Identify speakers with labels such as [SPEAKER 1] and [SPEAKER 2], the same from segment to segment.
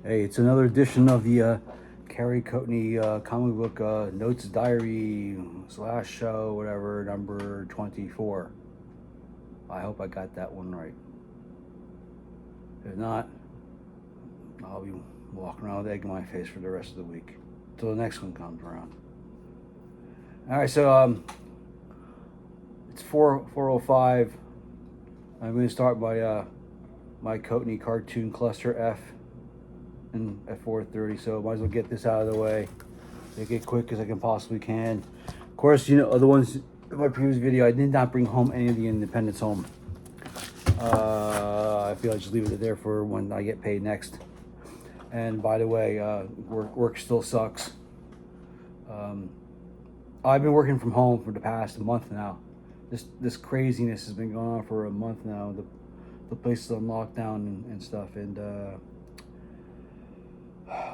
[SPEAKER 1] Hey, it's another edition of the Cary Coatney comic book notes diary slash show, whatever, number 24. I hope I got that one right. If not, I'll be walking around with egg in my face for the rest of the week till the next one comes around. All right, so it's 4:05. I'm going to start my Coatney cartoon cluster F and at 4:30, so might as well get this out of the way. Make it quick as I can possibly can. Of course, other ones in my previous video, I did not bring home any of the Independents home. I feel I just leave it there for when I get paid next. And by the way, work still sucks. I've been working from home for the past month now. This craziness has been going on for a month now. The place is on lockdown and stuff, and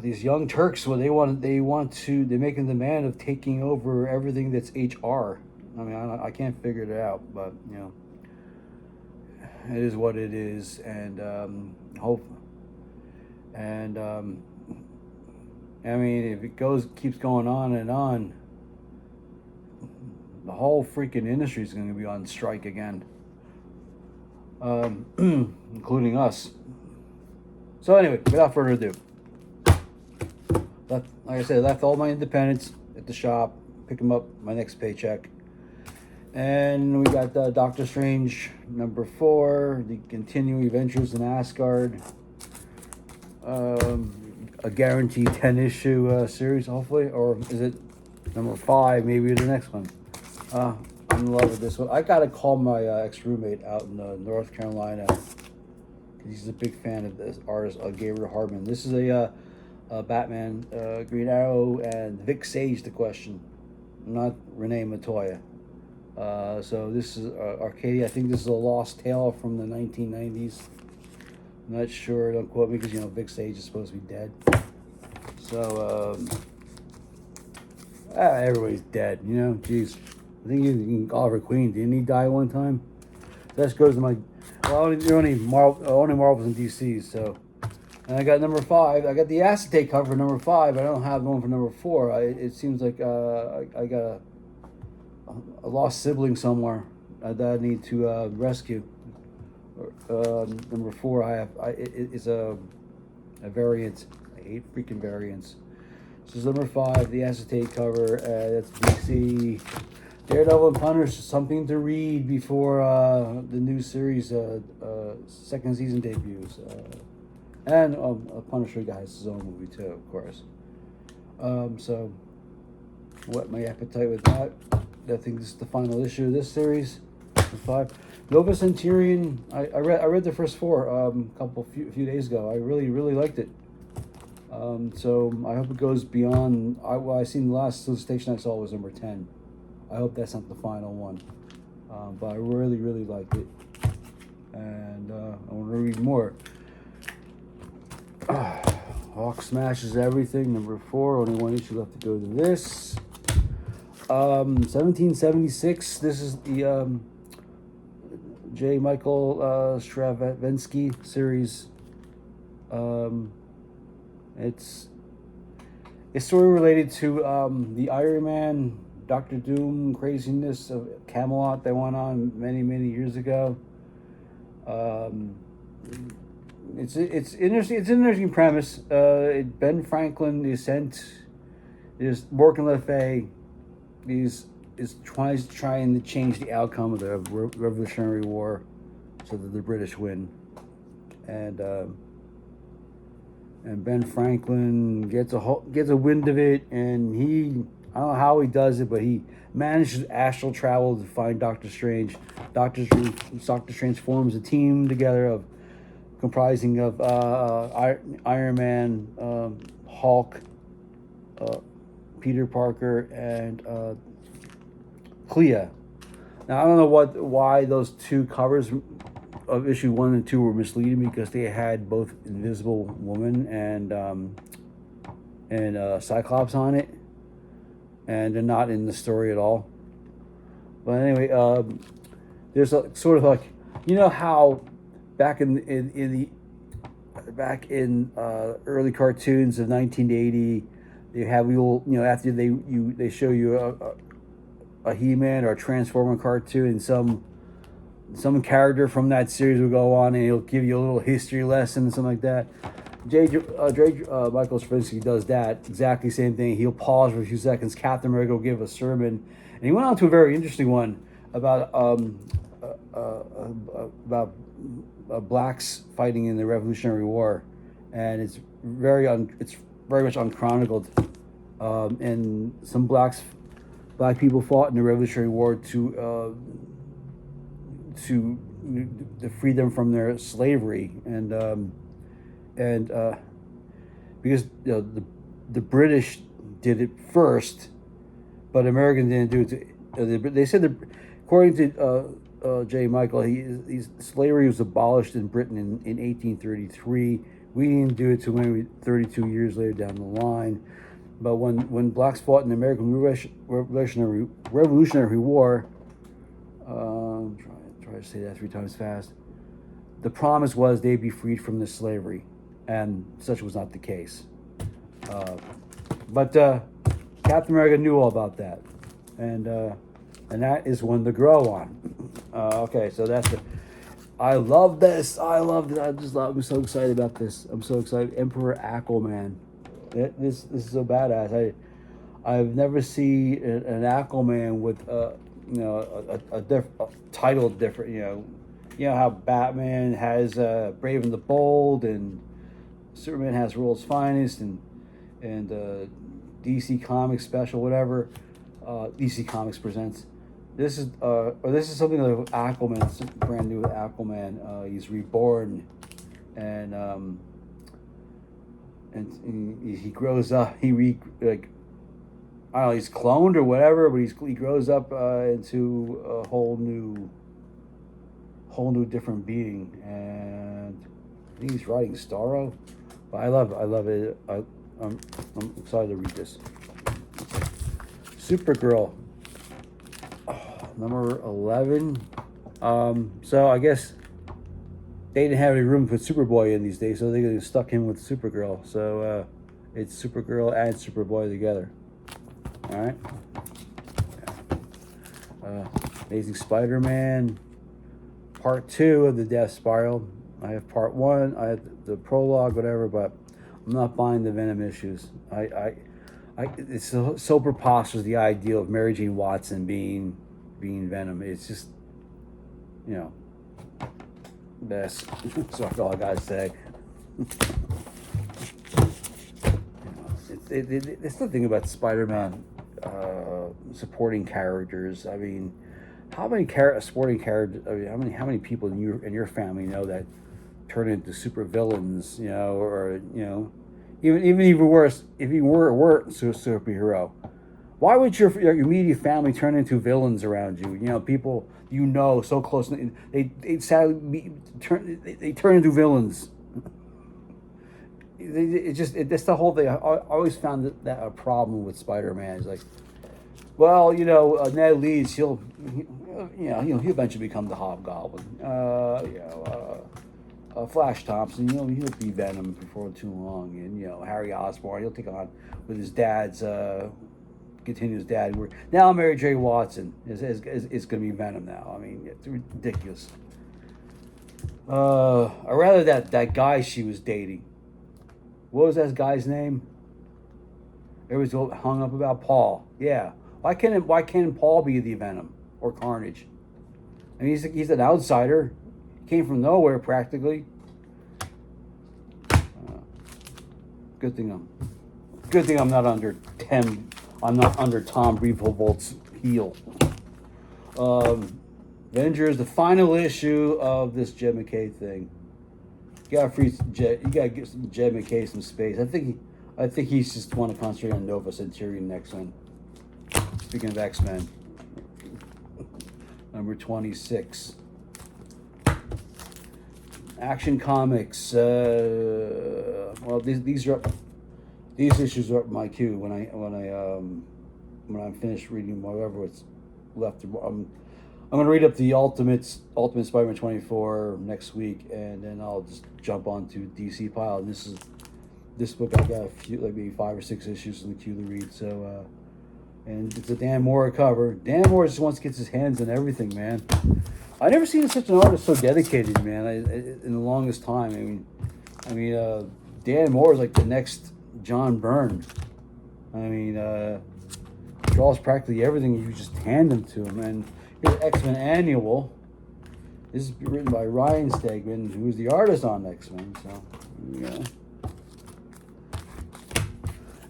[SPEAKER 1] these young Turks, well, they're making the demand of taking over everything that's HR. I mean, I can't figure it out, but it is what it is, and I mean, if it keeps going on and on, the whole freaking industry is going to be on strike again, including us. So anyway, without further ado, like I said, left all my Independents at the shop, pick them up my next paycheck. And we got Doctor Strange number 4, the continuing adventures in Asgard. A guaranteed 10-issue series, hopefully. Or is it number 5, maybe the next one? I'm in love with this one. I got to call my ex-roommate out in North Carolina. He's a big fan of this artist, Gabriel Hardman. This is a Batman, Green Arrow, and Vic Sage, the question. Not Renee Montoya. So this is Arcadia. I think this is a lost tale from the 1990s. I'm not sure. Don't quote me, because Vic Sage is supposed to be dead. So everybody's dead. Jeez. I think Oliver Queen, didn't he die one time? That goes to my. Well, only Marvels and DCs. So, and I got number 5. I got the acetate cover for number 5. I don't have one for number 4. It seems like I got a lost sibling somewhere that I need to rescue. Number 4, it's a variant. I hate freaking variants. This is number 5, the acetate cover. That's DC. Daredevil and Punisher, something to read before the new series second season debuts. And Punisher has his own movie too, of course. So, what my appetite with that? I think this is the final issue of this series. 5. Nova Centurion. I read the first 4 few days ago. I really liked it. So I hope it goes beyond. I seen the last solicitation I saw was number 10. I hope that's not the final one. But I really liked it, and I want to read more. Hawk smashes everything. Number 4. Only one issue left to go to this. 1776. This is the J. Michael Straczynski series. It's a story related to the Iron Man, Doctor Doom craziness of Camelot that went on many years ago. It's interesting. It's an interesting premise. Ben Franklin, the Ascent, is Morgan Le Fay. Is trying to change the outcome of the Revolutionary War, so that the British win, and Ben Franklin gets a wind of it, and I don't know how he does it, but he manages astral travel to find Doctor Strange. Doctor Strange forms a team together comprising of Iron Man, Hulk, Peter Parker, and Clea. Now I don't know why those 2 covers of issue 1 and 2 were misleading, because they had both Invisible Woman and Cyclops on it, and they're not in the story at all. But anyway, there's a sort of like, how back in the back in early cartoons of 1980. They have after they show you a He-Man or a Transformer cartoon, and some character from that series will go on and he'll give you a little history lesson and something like that. Michael Straczynski does that exactly same thing. He'll pause for a few seconds. Captain America will give a sermon, and he went on to a very interesting one about blacks fighting in the Revolutionary War, and it's very much unchronicled. And some black people fought in the Revolutionary War to free them from their slavery, and because the British did it first, but Americans didn't do it. They said that, according to J. Michael, slavery was abolished in Britain in 1833. We didn't do it till maybe 32 years later down the line. But when blacks fought in the American Revolutionary War, try to say that 3 times fast. The promise was they'd be freed from the slavery, and such was not the case. But Captain America knew all about that, and that is one to grow on. Okay, so that's it. I love this. I'm so excited about this. I'm so excited. Emperor Aquaman. This is so badass. I've never seen an Aquaman with a title different. You know how Batman has Brave and the Bold, and Superman has World's Finest, and DC Comics Special, whatever. DC Comics presents. This is something like Aquaman. It's brand new with Aquaman. He's reborn, and he grows up. I don't know. He's cloned or whatever, but he grows up into a whole new different being. And I think he's riding Starro. But I love it. I'm excited to read this. Supergirl, number 11. So I guess they didn't have any room to put Superboy in these days, so they stuck him with Supergirl. So it's Supergirl and Superboy together. All right. Amazing Spider-Man, Part 2 of the Death Spiral. I have Part 1. I have the prologue, whatever, but I'm not buying the Venom issues. It's so preposterous, the idea of Mary Jane Watson being Venom. It's just, best. So that's all I gotta say. It's the thing about Spider-Man supporting characters. I mean, how many supporting characters? I mean, how many people in your family know that turn into super villains? Or even worse, if you were a superhero, why would your immediate family turn into villains around you? People so close. They sadly turn into villains. That's the whole thing. I always found that a problem with Spider-Man is like, well, Ned Leeds, he'll eventually become the Hobgoblin. Flash Thompson, he'll be Venom before too long, and Harry Osborn, he'll take on with his dad's continue his dad work. Now Mary J. Watson is going to be Venom now. I mean, it's ridiculous. Or rather that guy she was dating. What was that guy's name? Everybody's hung up about Paul. Yeah. Why can't Paul be the Venom or Carnage? I mean, he's an outsider. Came from nowhere practically. Good thing I'm not under Tom Brevoort's heel. Avengers, the final issue of this Jed McKay thing. You gotta give Jed McKay some space. I think he's just want to concentrate on Nova Centurion next one. Speaking of X-Men, number 26. Action Comics. Well, these issues are up my queue when I'm finished reading whatever it's left. I'm gonna read up the Ultimate Spider-Man 24 next week, and then I'll just jump onto DC pile. And this book I got a few, like maybe 5 or 6 issues in the queue to read. So, and it's a Dan Mora cover. Dan Mora just wants to get his hands on everything, man. I never seen such an artist so dedicated, man. In the longest time. Dan Mora is like the next John Byrne. I mean, draws practically everything. You just hand them to him. And here's X-Men Annual. This is written by Ryan Stegman, who's the artist on X-Men. So, yeah.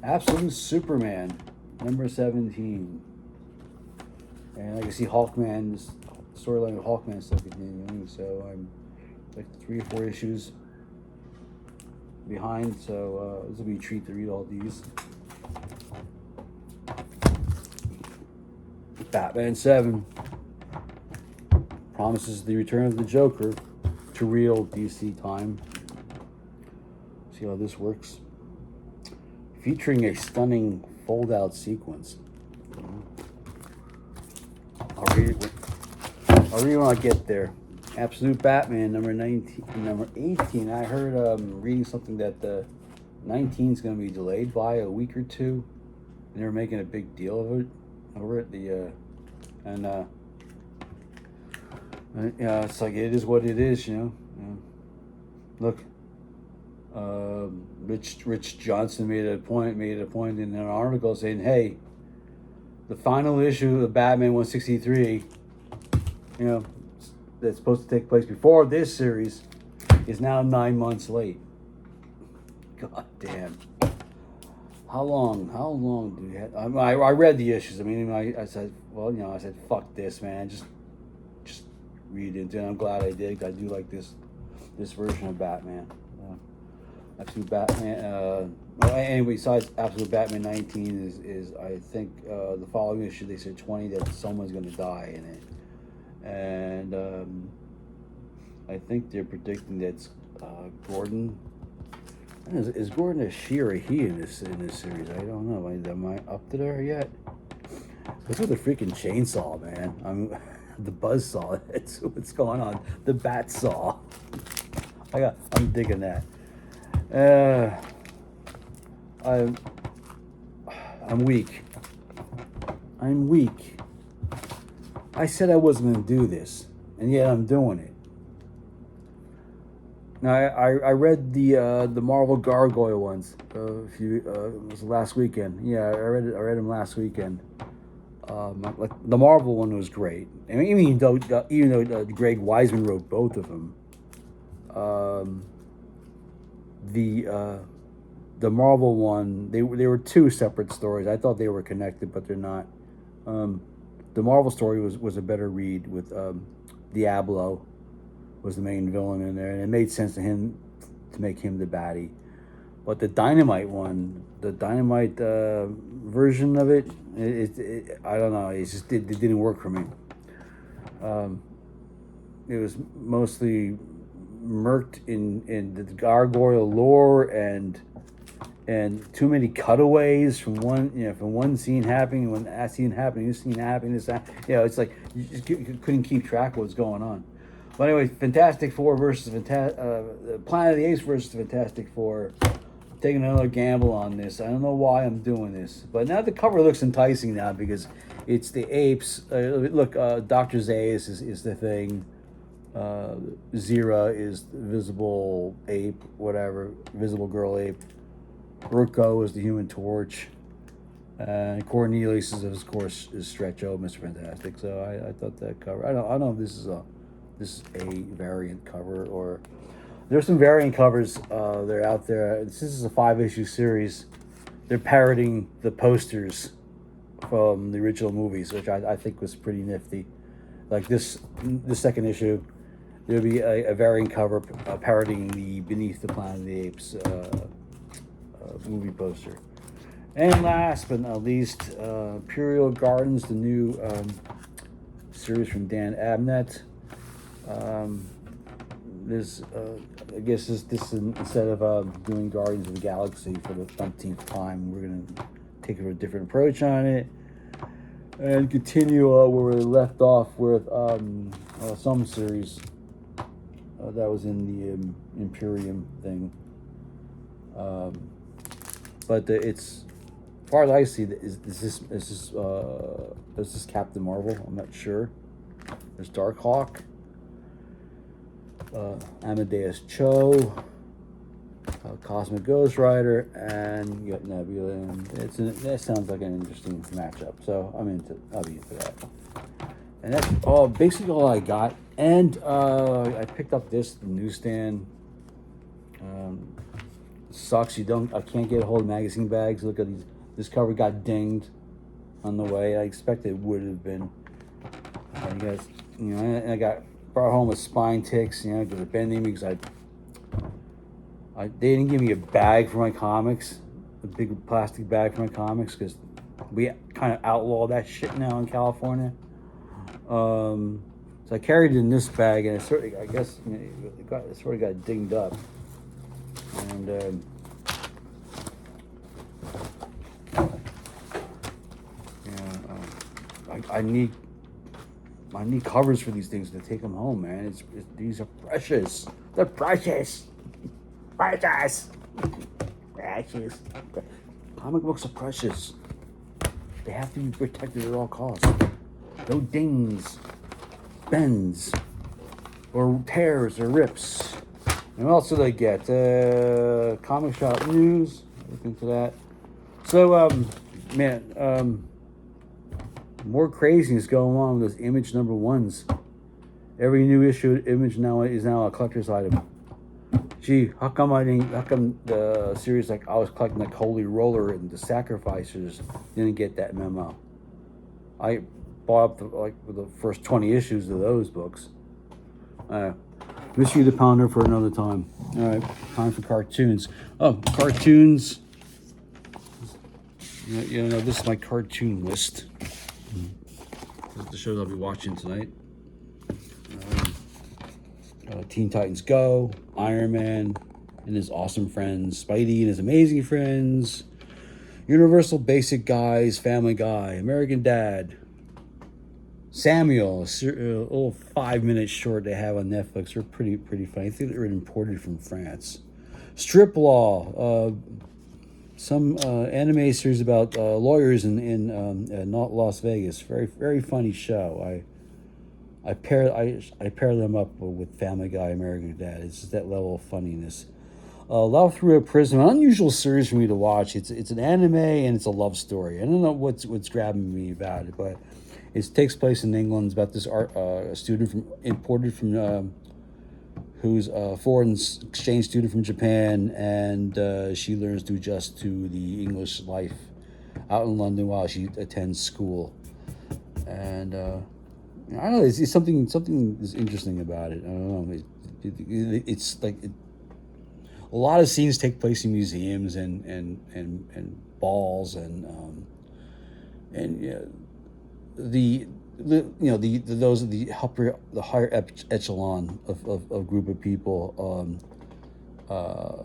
[SPEAKER 1] Absolute Superman, number 17. And I can see Hawkman, this storyline of Hawkman still continuing. So I'm like 3 or 4 issues behind. So this will be a treat to read all these. Batman 7 promises the return of the Joker to real DC time. See how this works. Featuring a stunning fold-out sequence. I'll read it when I get there. Absolute Batman, number 18. I heard reading something that the 19 is going to be delayed by a week or two, and they're making a big deal of it over it. It's like it is what it is, you know. Look, Rich Johnson made a point in an article saying, "Hey, the final issue of Batman 163, you know, that's supposed to take place before this series, is now 9 months late." God damn. How long do you have? I read the issues. I said, fuck this, man. Just read into it. I'm glad I did. I do like this version of Batman. Absolute Batman. Anyway, besides Absolute Batman 19 is I think the following issue they said 20 that someone's going to die in it, and I think they're predicting that's Gordon. Is Gordon a she or a he in this series? I don't know. Am I up to there yet? What's with the freaking chainsaw, man? The buzz saw. That's what's going on. The bat saw. I'm digging that. I'm weak. I said I wasn't going to do this, and yet I'm doing it. Now I read the Marvel Gargoyle ones it was last weekend. Yeah, I read them last weekend. Like the Marvel one was great. I mean, even though Greg Weisman wrote both of them. The Marvel one, they were 2 separate stories. I thought they were connected, but they're not. The Marvel story was a better read with Diablo was the main villain in there, and it made sense to make him the baddie. But the Dynamite one, the Dynamite version of it, I don't know. It didn't work for me. It was mostly murked in the gargoyle lore and too many cutaways from one scene happening, when that scene happening, this scene happening, this that. It's like you just couldn't keep track of what's going on. But anyway, Fantastic Four versus Planet of the Apes versus Fantastic Four. I'm taking another gamble on this. I don't know why I'm doing this, but now the cover looks enticing now because it's the apes. Look, Dr. Zaius is the thing. Zira is the visible ape, whatever, visible girl ape. Urko is the Human Torch. And Cornelius is, of course, is Stretcho, Mr. Fantastic. So I thought that cover. I don't know if this is a variant cover, or there's some variant covers they're out there. This is a 5-issue series. They're parroting the posters from the original movies, which I think was pretty nifty. Like the second issue, there'll be a variant cover parroting the Beneath the Planet of the Apes movie poster. And last but not least, Imperial Gardens, the new series from Dan Abnett. I guess this instead of doing Guardians of the Galaxy for the 15th time, we're going to take a different approach on it. and continue where we left off with some series that was in the Imperium thing. But it's, as far as I see, is this Captain Marvel? I'm not sure. There's Darkhawk, Amadeus Cho, Cosmic Ghost Rider, and you got Nebula. And that sounds like an interesting matchup. So I'll be into that. And that's basically all I got. And I picked up the newsstand. Sucks I can't get a hold of magazine bags. Look at these. This cover got dinged on the way. I expected it would have been. And you guys, I got brought home with spine ticks. Because they're bending me because they didn't give me a bag for my comics, a big plastic bag for my comics, because we kind of outlaw that shit now in California. So I carried it in this bag, and it sort of, I guess, it sort of got dinged up. And I need covers for these things to take them home, man. These are precious. They're precious. Precious. Precious. Comic books are precious. They have to be protected at all costs. No dings, bends, or tears or rips. And what else do they get? Comic shop news. Look into that. So, more craziness going on with those Image #1s. Every new issue Image now is a collector's item. Gee, how come the series like I was collecting like Holy Roller and the Sacrificers didn't get that memo? I bought up the first 20 issues of those books. Mystery of the Pounder for another time. All right, time for cartoons. Oh, cartoons. This is my cartoon list. These are the shows I'll be watching tonight. Teen Titans Go, Iron Man and his awesome friends, Spidey and his amazing friends, Universal Basic Guys, Family Guy, American Dad, Samuel, a little 5-minute short they have on Netflix. They're pretty funny. I think they were imported from France. Strip Law, some anime series about lawyers in not Las Vegas. Very, very funny show. I pair them up with Family Guy, American Dad. It's just that level of funniness. Love Through a Prism, an unusual series for me to watch. It's an anime and it's a love story. I don't know what's grabbing me about it, but it takes place in England. It's about this student imported from who's a foreign exchange student from Japan, and she learns to adjust to the English life out in London while she attends school. And I don't know. It's something is interesting about it. I don't know. It's like a lot of scenes take place in museums and balls and those are the higher echelon of group of people. I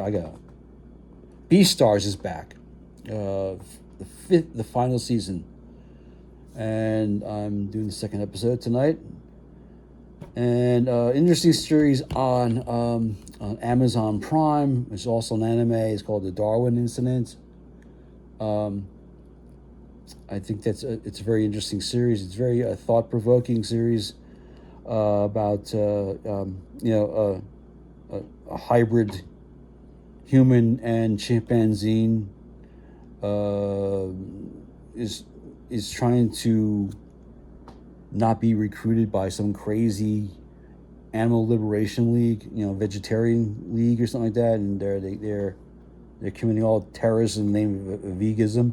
[SPEAKER 1] got Beastars is back. The final season, and I'm doing the second episode tonight. And interesting series on Amazon Prime. It's also an anime. It's called The Darwin Incident. I think it's a very interesting series. It's very thought-provoking series about a hybrid human and chimpanzee is trying to not be recruited by some crazy animal liberation league, vegetarian league or something like that, and they're committing all terrorism in the name of veganism.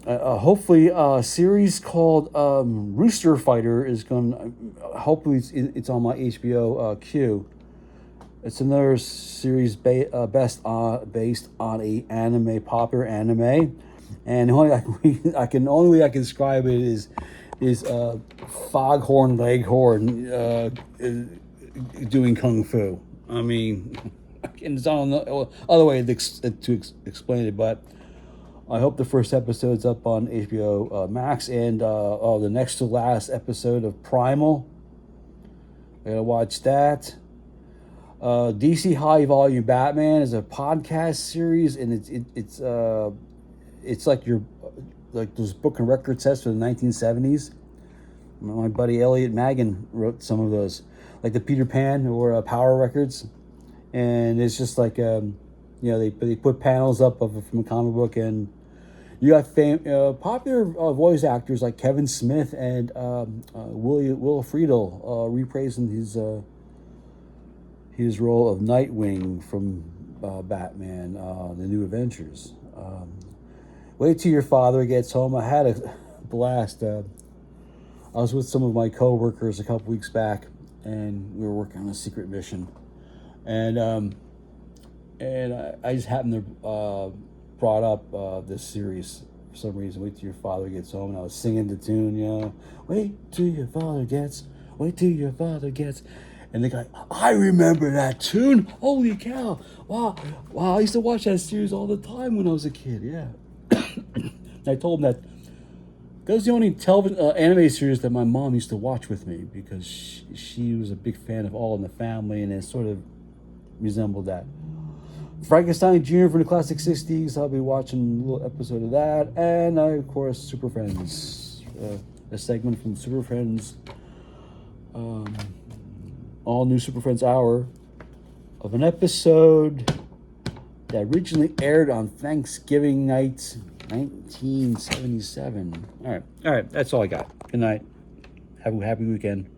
[SPEAKER 1] Hopefully, a series called Rooster Fighter is going. Hopefully, it's on my HBO queue. It's another series based on a popular anime, and the only way I can describe it is Foghorn Leghorn doing kung fu. I mean, And it's on the other way to explain it, but I hope the first episode's up on HBO Max, and the next to last episode of Primal. I gotta watch that. DC High Volume Batman is a podcast series, and it's like those book and record sets from the 1970s. My buddy Elliot Magan wrote some of those, like the Peter Pan or Power records, and it's just like they put panels up from a comic book, and you got popular voice actors like Kevin Smith and Will Friedle reprising his role of Nightwing from Batman, The New Adventures. Wait till your father gets home. I had a blast. I was with some of my coworkers a couple weeks back, and we were working on a secret mission, and I just happened to brought up this series for some reason. Wait till your father gets home, and I was singing the tune. Wait till your father gets. Wait till your father gets. And the guy, I remember that tune. Holy cow! Wow! I used to watch that series all the time when I was a kid. Yeah. I told him that was the only television anime series that my mom used to watch with me, because she was a big fan of All in the Family, and it sort of resembled that. Frankenstein Jr. from the classic 60s. I'll be watching a little episode of that, and of course Super Friends, a segment from Super Friends. All new Super Friends Hour of an episode that originally aired on Thanksgiving night, 1977. All right. That's all I got. Good night. Have a happy weekend.